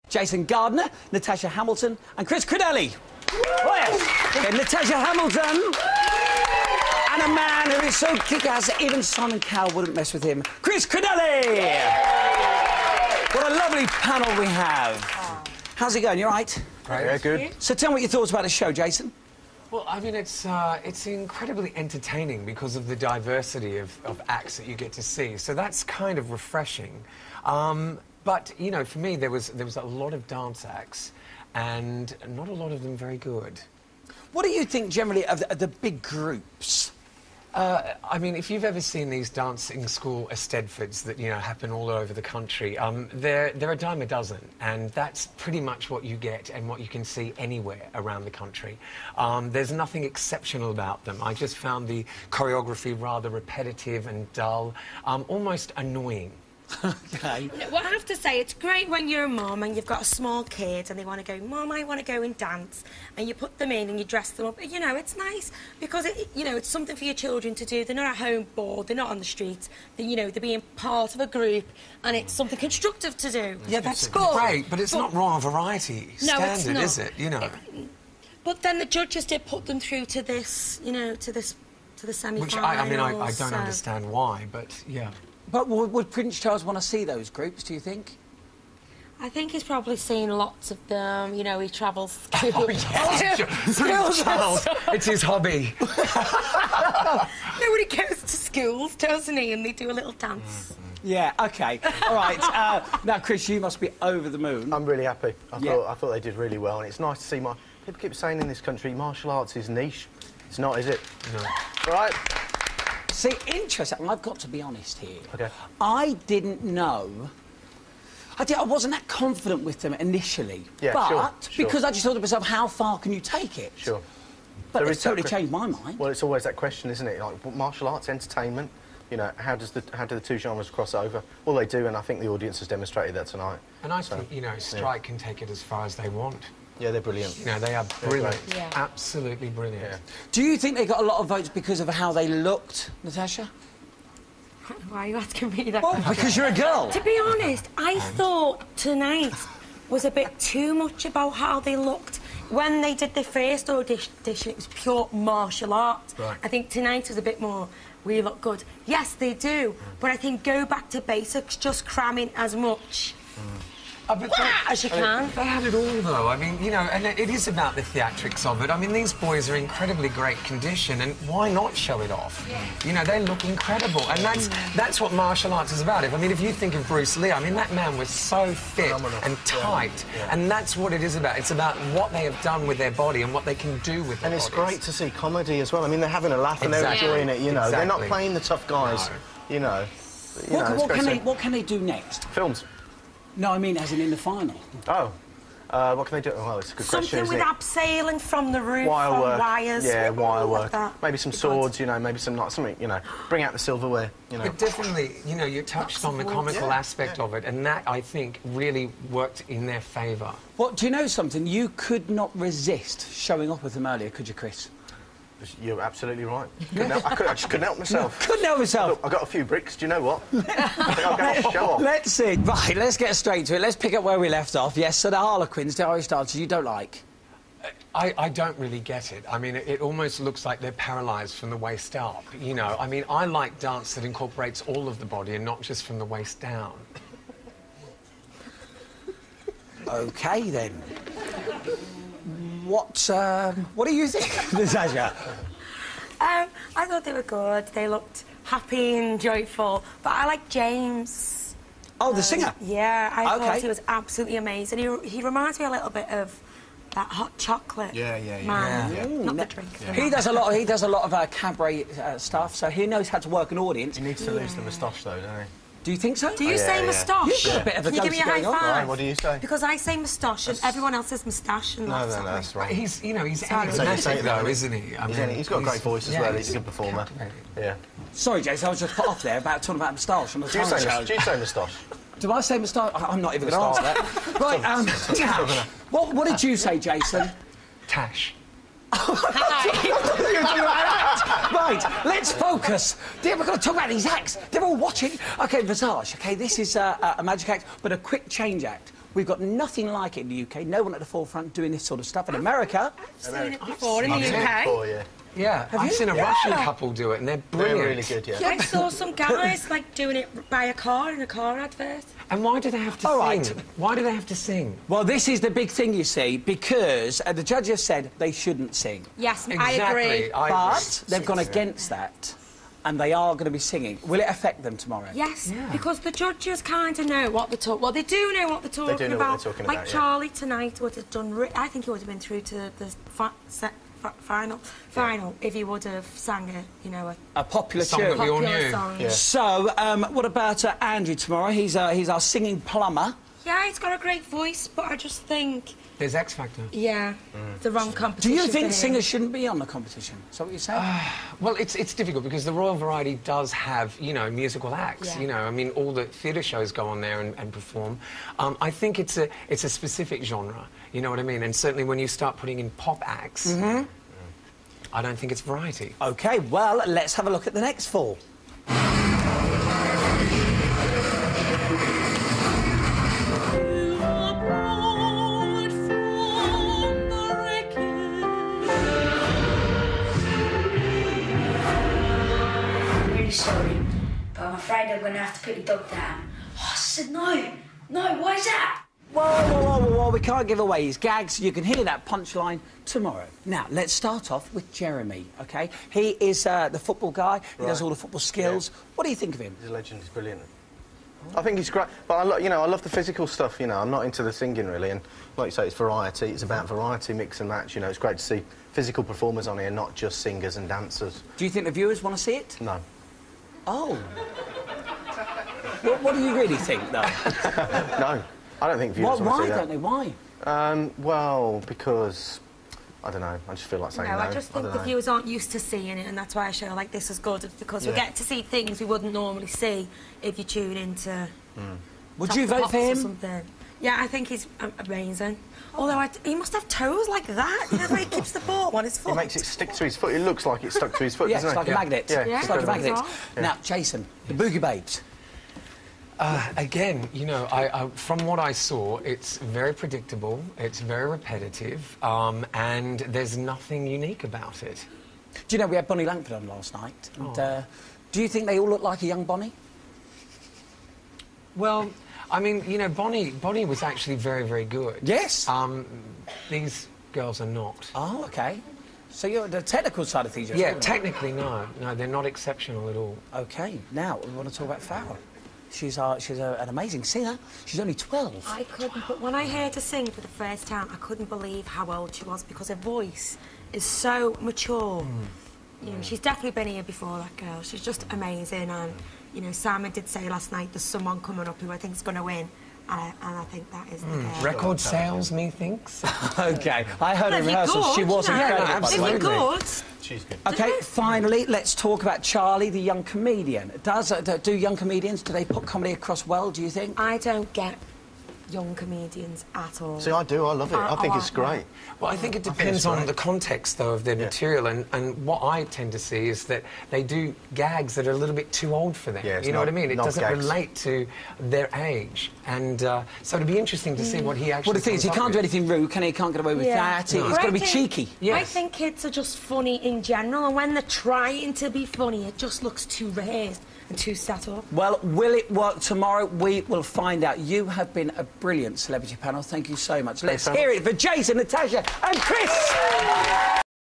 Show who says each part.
Speaker 1: Jason Gardner, Natasha Hamilton and Chris Credeli. Oh, yes. Okay, Natasha Hamilton and a man who is so kick-ass that even Simon Cowell wouldn't mess with him, Chris Credeli. What a lovely panel we have. How's it going? You all right?
Speaker 2: Right, yeah, good.
Speaker 1: So tell me what your thoughts about the show, Jason.
Speaker 2: Well, I mean, it's incredibly entertaining because of the diversity of acts that you get to see. So that's kind of refreshing. But, you know, for me, there was a lot of dance acts, and not a lot of them very good.
Speaker 1: What do you think, generally, of the big groups?
Speaker 2: I mean, if you've ever seen these dancing school Eisteddfods that, you know, happen all over the country, they're a dime a dozen, and that's pretty much what you get and what you can see anywhere around the country. There's nothing exceptional about them. I just found the choreography rather repetitive and dull, almost annoying.
Speaker 1: Okay.
Speaker 3: Well, I have to say, it's great when you're a mum and you've got a small kid and they want to go, Mum, I want to go and dance, and you put them in and you dress them up. You know, it's nice because, you know, it's something for your children to do. They're not at home bored, they're not on the streets. You know, they're being part of a group and it's something constructive to do.
Speaker 2: Yeah, that's great, but it's not Royal Variety standard, is it? You know.
Speaker 3: But then the judges did put them through to this, you know, to the semi-final.
Speaker 2: Which, I mean, I don't understand why, but, yeah.
Speaker 1: But would Prince Charles want to see those groups, do you think?
Speaker 3: I think he's probably seen lots of them. You know, he travels schools.
Speaker 2: Oh, yes. Prince Charles, it's his hobby.
Speaker 3: Nobody goes to schools, doesn't he? And they do a little dance.
Speaker 1: Yeah, OK. All right. Now, Chris, you must be over the moon.
Speaker 4: I'm really happy. I thought they did really well, and it's nice to see people keep saying in this country martial arts is niche. It's not, is it?
Speaker 2: No.
Speaker 4: All right?
Speaker 1: See, interesting. I've got to be honest here.
Speaker 4: OK.
Speaker 1: I didn't know... I wasn't that confident with them initially.
Speaker 4: Yeah,
Speaker 1: but
Speaker 4: sure.
Speaker 1: because I just thought to myself, how far can you take it?
Speaker 4: Sure.
Speaker 1: But it's totally changed my mind.
Speaker 4: Well, it's always that question, isn't it? Like, martial arts, entertainment, you know, how do the two genres cross over? Well, they do, and I think the audience has demonstrated that tonight.
Speaker 2: And I think, you know, Strike can take it as far as they want.
Speaker 4: Yeah, they're brilliant.
Speaker 2: You know, they are brilliant.
Speaker 3: Yeah.
Speaker 2: Absolutely brilliant.
Speaker 4: Yeah.
Speaker 1: Do you think they got a lot of votes because of how they looked, Natasha?
Speaker 3: Why are you asking me that?
Speaker 1: Well, because you're a girl.
Speaker 3: To be honest, I thought tonight was a bit too much about how they looked. When they did their first audition, it was pure martial arts.
Speaker 4: Right.
Speaker 3: I think tonight was a bit more, we look good. Yes, they do, but I think go back to basics, just cram in as much as you can.
Speaker 2: They had it all, though. I mean, you know, and it is about the theatrics of it. I mean, these boys are in incredibly great condition, and why not show it off? Yeah. You know, they look incredible, and that's what martial arts is about. I mean, if you think of Bruce Lee, I mean, that man was so fit and tight, and that's what it is about. It's about what they have done with their body and what they can do with their bodies.
Speaker 4: And it's great to see comedy as well. I mean, they're having a laugh and they're enjoying it, you know. They're not playing the tough guys, you know.
Speaker 1: What can they do next?
Speaker 4: Films.
Speaker 1: No, I mean as in the final.
Speaker 4: Oh. What can they do? Well, it's a good question,
Speaker 3: Something with abseiling from the roof,
Speaker 4: wire work.
Speaker 3: Wires.
Speaker 4: Yeah, wire work.
Speaker 3: Like
Speaker 4: maybe some swords, you know, maybe some, like, something, you know, bring out the silverware, you know.
Speaker 2: But definitely, you know, you touched on the comical aspect of it, and that, I think, really worked in their favour.
Speaker 1: Well, do you know something? You could not resist showing off with them earlier, could you, Chris?
Speaker 4: You're absolutely right. I just couldn't help myself.
Speaker 1: Couldn't help myself.
Speaker 4: Look, I got a few bricks. Do you know what? I think I'll go to show off.
Speaker 1: Let's see. Right, let's get straight to it. Let's pick up where we left off. Yes, so the Harlequins, the Irish dancers, you don't like?
Speaker 2: I don't really get it. I mean, it almost looks like they're paralysed from the waist up, you know. I mean, I like dance that incorporates all of the body and not just from the waist down.
Speaker 1: OK, then. What do you think, Natasha?
Speaker 3: I thought they were good. They looked happy and joyful. But I like James.
Speaker 1: Oh, the singer?
Speaker 3: Yeah, I thought he was absolutely amazing. He reminds me a little bit of that hot chocolate man.
Speaker 4: Yeah.
Speaker 3: Not the drink.
Speaker 1: Yeah. He does a lot of cabaret stuff, so he knows how to work an audience.
Speaker 4: He needs to lose the moustache, though, doesn't he?
Speaker 1: Do you think so?
Speaker 3: Do you say moustache?
Speaker 1: You've got a bit of a
Speaker 3: Can you give me a high five?
Speaker 4: Right, what do you say?
Speaker 3: Because I say moustache and everyone else says moustache. And
Speaker 4: no, that's right.
Speaker 2: He's, you know, he's
Speaker 3: Sorry.
Speaker 2: enigmatic, though, isn't he? I mean,
Speaker 4: he's got a great voice as well. He's a good performer. Yeah.
Speaker 1: Sorry, Jason, I was just put off there about talking about moustache.
Speaker 4: Do you say moustache?
Speaker 1: Do I say moustache? I'm not even going to answer that. Right, Tash. What did you say, Jason?
Speaker 2: Tash.
Speaker 1: Right, let's focus. We're going to talk about these acts. They're all watching. OK, Visage, OK, this is a magic act, but a quick change act. We've got nothing like it in the UK. No one at the forefront doing this sort of stuff. In America...
Speaker 3: I've seen it before in the UK.
Speaker 4: Yeah.
Speaker 2: Yeah, I've seen a Russian couple do it, and they're brilliant.
Speaker 4: They're really good, yeah.
Speaker 3: I saw some guys, like, doing it by a car in a car advert.
Speaker 2: And why do they have to sing?
Speaker 1: Right.
Speaker 2: Why do they have to sing?
Speaker 1: Well, this is the big thing, you see, because the judges said they shouldn't sing.
Speaker 3: Yes,
Speaker 2: Exactly.
Speaker 3: I agree.
Speaker 1: But they've gone against that, and they are going to be singing. Will it affect them tomorrow?
Speaker 3: Yes, because the judges kind of know what they're talking... Well, they do know what they're talking
Speaker 4: They do know
Speaker 3: about.
Speaker 4: what they're talking
Speaker 3: like
Speaker 4: about, yeah.
Speaker 3: Charlie tonight would have done... I think he would have been through to the final if he would have sang
Speaker 1: A popular
Speaker 2: Song that
Speaker 1: tune.
Speaker 2: we all
Speaker 3: popular
Speaker 2: knew.
Speaker 3: song.
Speaker 4: Yeah.
Speaker 1: So, what about Andrew tomorrow? He's our singing plumber.
Speaker 3: Yeah, he's got a great voice, but I just think...
Speaker 2: There's X Factor.
Speaker 3: Yeah, the wrong competition.
Speaker 1: Do you think
Speaker 3: for him.
Speaker 1: singers shouldn't be on the competition? Is that what you're saying?
Speaker 2: Well, it's difficult because the Royal Variety does have, musical acts.
Speaker 3: Yeah.
Speaker 2: I mean, all the theatre shows go on there and perform. I think it's a specific genre. You know what I mean? And certainly when you start putting in pop acts, I don't think it's variety.
Speaker 1: OK, well, let's have a look at the next four.
Speaker 5: Sorry, but I'm afraid I'm going to have to put the dog down. Oh, I said no. No, why is that?
Speaker 1: Whoa, we can't give away his gags. You can hear that punchline tomorrow. Now, let's start off with Jeremy, OK? He is the football guy. He does all the football skills. Yeah. What do you think of him?
Speaker 4: He's a legend. He's brilliant. I think he's great, but I love the physical stuff. I'm not into the singing really, and like you say, it's variety. It's about variety, mix and match. It's great to see physical performers on here, not just singers and dancers.
Speaker 1: Do you think the viewers want to see it?
Speaker 4: No.
Speaker 1: Oh. What do you really think, though?
Speaker 4: No, I don't think viewers want to
Speaker 1: Why
Speaker 4: see that.
Speaker 1: don't they? Why?
Speaker 4: Well, because I don't know. I just feel like saying no.
Speaker 3: I just think the viewers aren't used to seeing it, and that's why I show like this is good, because we get to see things we wouldn't normally see if you tune into.
Speaker 1: Would you vote for him?
Speaker 3: Or something. Yeah, I think he's amazing. Although he must have toes like that. You know the way he keeps the ball on his foot.
Speaker 4: He makes it stick to his foot. It looks like it's stuck to his foot,
Speaker 1: Yes,
Speaker 4: doesn't
Speaker 1: it's
Speaker 4: it?
Speaker 1: like a magnet.
Speaker 4: Yeah,
Speaker 1: It's like a magnet.
Speaker 4: Yeah.
Speaker 1: Now, Jason, the Boogie Babes.
Speaker 2: Again, from what I saw, it's very predictable, it's very repetitive, and there's nothing unique about it.
Speaker 1: Do you know, we had Bonnie Langford on last night, and do you think they all look like a young Bonnie?
Speaker 2: Well, I mean, Bonnie was actually very, very good.
Speaker 1: Yes.
Speaker 2: These girls are not.
Speaker 1: Oh, OK. So you're the technical side of things,
Speaker 2: Yeah, technically, no. No, they're not exceptional at all.
Speaker 1: OK, now we want to talk about Farrah. She's an amazing singer. She's only 12.
Speaker 3: I couldn't, but when I heard her sing for the first time, I couldn't believe how old she was, because her voice is so mature. She's definitely been here before, that girl. She's just amazing, and, Simon did say last night there's someone coming up who I think's going to win, and I think that is the girl.
Speaker 2: Record sales, methinks.
Speaker 1: OK, I heard her rehearsal. She wasn't great.
Speaker 2: absolutely.
Speaker 3: If you're good.
Speaker 4: She's good.
Speaker 1: OK, finally, let's talk about Charlie, the young comedian. Do young comedians, do they put comedy across well, do you think?
Speaker 3: I don't get young comedians at all.
Speaker 4: See, I do. I love it. I think it's great.
Speaker 2: Well, I think it depends on the context, though, of their material, and what I tend to see is that they do gags that are a little bit too old for them.
Speaker 4: Yeah,
Speaker 2: you know what I mean? It doesn't
Speaker 4: gags.
Speaker 2: relate to their age, and so it'd be interesting to see what he actually.
Speaker 1: Well, the thing is, he can't do anything rude, can he? He can't get away with that.
Speaker 3: No.
Speaker 1: He's got to be cheeky.
Speaker 3: I think kids are just funny in general, and when they're trying to be funny, it just looks too rehearsed and too set up.
Speaker 1: Well, will it work tomorrow? We will find out. You have been a brilliant celebrity panel. Thank you so much. Let's hear it for Jason, Natasha and Chris!